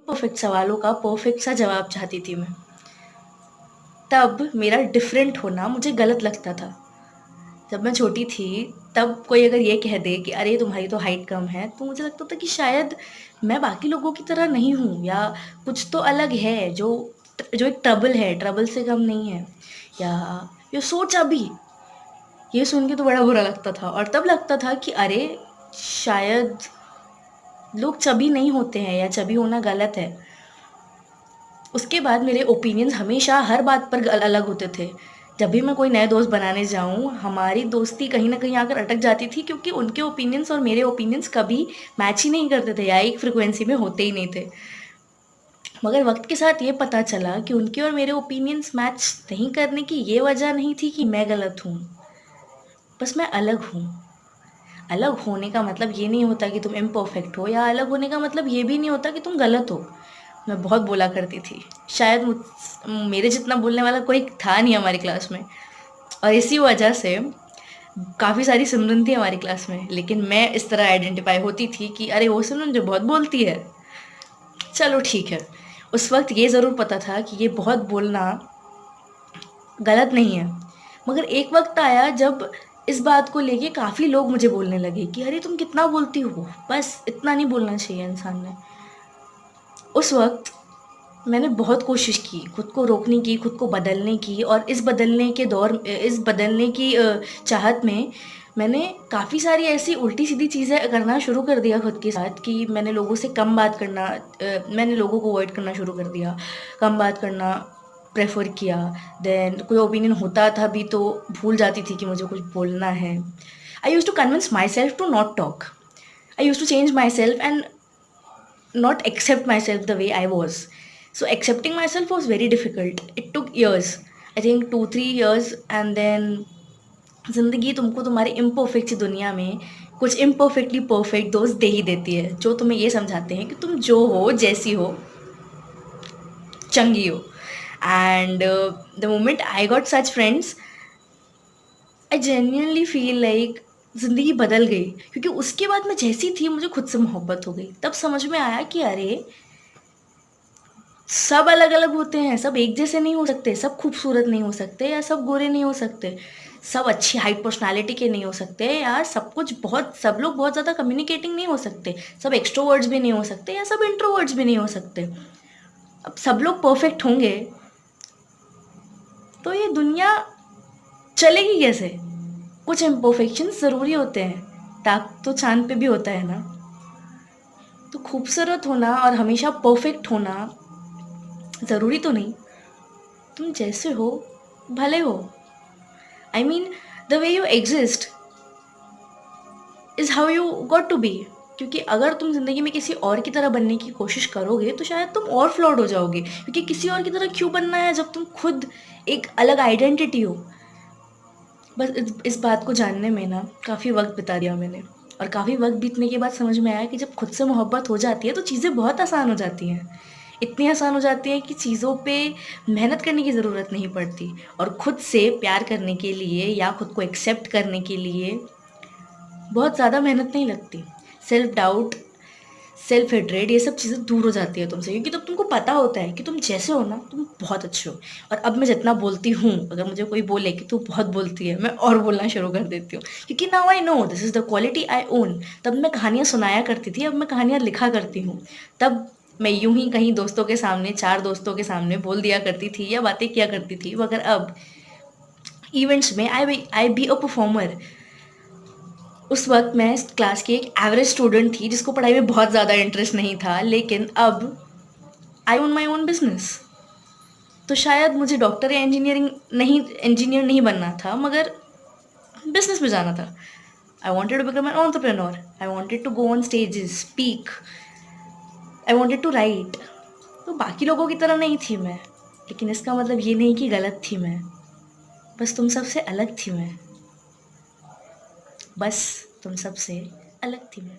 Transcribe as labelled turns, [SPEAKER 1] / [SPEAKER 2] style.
[SPEAKER 1] Perfect सवालों का perfect सा जवाब चाहती थी मैं। तब मेरा डिफरेंट होना मुझे गलत लगता था। जब मैं छोटी थी तब कोई अगर ये कह दे कि अरे तुम्हारी तो हाइट कम है, तो मुझे लगता था कि शायद मैं बाकी लोगों की तरह नहीं हूँ, या कुछ तो अलग है जो जो एक ट्रबल है, ट्रबल से कम नहीं है, या ये सोच अभी, ये सुन के तो बड़ा बुरा लगता था। और तब लगता था कि अरे शायद लोग चबी नहीं होते हैं, या चबी होना गलत है। उसके बाद मेरे ओपिनियंस हमेशा हर बात पर अलग होते थे। जब भी मैं कोई नए दोस्त बनाने जाऊँ, हमारी दोस्ती कहीं न कहीं आकर अटक जाती थी, क्योंकि उनके ओपिनियंस और मेरे ओपिनियंस कभी मैच ही नहीं करते थे, या एक फ्रीक्वेंसी में होते ही नहीं थे। मगर वक़्त के साथ ये पता चला कि उनके और मेरे ओपिनियंस मैच नहीं करने की ये वजह नहीं थी कि मैं गलत हूँ, बस मैं अलग हूँ। अलग होने का मतलब ये नहीं होता कि तुम इम्परफेक्ट हो, या अलग होने का मतलब ये भी नहीं होता कि तुम गलत हो। मैं बहुत बोला करती थी। शायद मेरे जितना बोलने वाला कोई था नहीं हमारी क्लास में, और इसी वजह से काफ़ी सारी सिमरन थी हमारी क्लास में, लेकिन मैं इस तरह आइडेंटिफ़ाई होती थी कि अरे वो सिमरन जो बहुत बोलती है। चलो ठीक है। उस वक़्त ये ज़रूर पता था कि ये बहुत बोलना गलत नहीं है। मगर एक वक़्त आया जब इस बात को लेके काफ़ी लोग मुझे बोलने लगे कि अरे तुम कितना बोलती हो, बस इतना नहीं बोलना चाहिए इंसान ने। उस वक़्त मैंने बहुत कोशिश की, खुद को रोकने की, खुद को बदलने की, और इस बदलने की चाहत में मैंने काफ़ी सारी ऐसी उल्टी-सीधी चीज़ें करना शुरू कर दिया खुद के साथ, कि मैंने लोगों से कम बात करना, मैंने लोगों को अवॉइड करना शुरू कर दिया, कम बात करना प्रेफ़र किया। देन कोई ओपिनियन होता था भी तो भूल जाती थी कि मुझे कुछ बोलना है। I used to convince myself to not talk. I used to change myself and not accept myself the way I was. So accepting myself was very difficult. It took years. I think 2-3 years, and then ज़िंदगी तुमको तुम्हारी imperfect सी दुनिया में कुछ imperfectly perfect दोस्त दे ही देती है, जो तुम्हें ये समझाते हैं कि तुम जो हो, जैसी हो, चंगी हो। And the moment I got such friends, I genuinely feel like ज़िंदगी बदल गई, क्योंकि उसके बाद मैं जैसी थी मुझे खुद से मोहब्बत हो गई। तब समझ में आया कि अरे सब अलग-अलग होते हैं, सब एक जैसे नहीं हो सकते, सब खूबसूरत नहीं हो सकते, या सब गोरे नहीं हो सकते, सब अच्छी हाई पर्सनैलिटी के नहीं हो सकते, या सब लोग बहुत ज़्यादा कम्युनिकेटिंग नहीं हो सकते, सब एक्सट्रोवर्ट्स भी नहीं हो सकते, या सब इंट्रोवर्ट्स भी नहीं हो सकते। अब सब लोग परफेक्ट होंगे, तो ये दुनिया चलेगी कैसे? कुछ इम्परफेक्शंस ज़रूरी होते हैं, ताक तो चाँद पे भी होता है ना। तो खूबसूरत होना और हमेशा परफेक्ट होना ज़रूरी तो नहीं। तुम जैसे हो, भले हो। I mean the way you exist is how you got to be. क्योंकि अगर तुम ज़िंदगी में किसी और की तरह बनने की कोशिश करोगे, तो शायद तुम और फ्लॉड हो जाओगे, क्योंकि किसी और की तरह क्यों बनना है जब तुम खुद एक अलग आइडेंटिटी हो। बस इस बात को जानने में ना काफ़ी वक़्त बिता दिया मैंने, और काफ़ी वक़्त बीतने के बाद समझ में आया कि जब खुद से मोहब्बत हो जाती है तो चीज़ें बहुत आसान हो जाती हैं। इतनी आसान हो जाती हैं कि चीज़ों पे मेहनत करने की ज़रूरत नहीं पड़ती, और खुद से प्यार करने के लिए या खुद को एक्सेप्ट करने के लिए बहुत ज़्यादा मेहनत नहीं लगती। सेल्फ डाउट, सेल्फ हेट्रेड, ये सब चीज़ें दूर हो जाती है तुमसे, क्योंकि तब तुमको पता होता है कि तुम जैसे हो ना, तुम बहुत अच्छे हो। और अब मैं जितना बोलती हूँ, अगर मुझे कोई बोले कि तू बहुत बोलती है, मैं और बोलना शुरू कर देती हूँ, क्योंकि now I know this is the quality I own. तब मैं कहानियाँ सुनाया करती थी, अब मैं कहानियाँ लिखा करती हूँ। तब मैं यूं ही कहीं दोस्तों के सामने, 4 दोस्तों के सामने बोल दिया करती थी या बातें किया करती थी, मगर अब इवेंट्स में आई बी अ परफॉर्मर। उस वक़्त मैं क्लास की एक एवरेज स्टूडेंट थी, जिसको पढ़ाई में बहुत ज़्यादा इंटरेस्ट नहीं था, लेकिन अब आई ओन माई ओन बिज़नेस। तो शायद मुझे डॉक्टर या इंजीनियर नहीं बनना था, मगर बिज़नेस में जाना था। I wanted to become an entrepreneur, I wanted to go on stages, speak, I wanted to write. तो बाकी लोगों की तरह नहीं थी मैं, लेकिन इसका मतलब ये नहीं कि गलत थी मैं, बस तुम सबसे अलग थी मैं, बस तुम सबसे अलग थी मैं।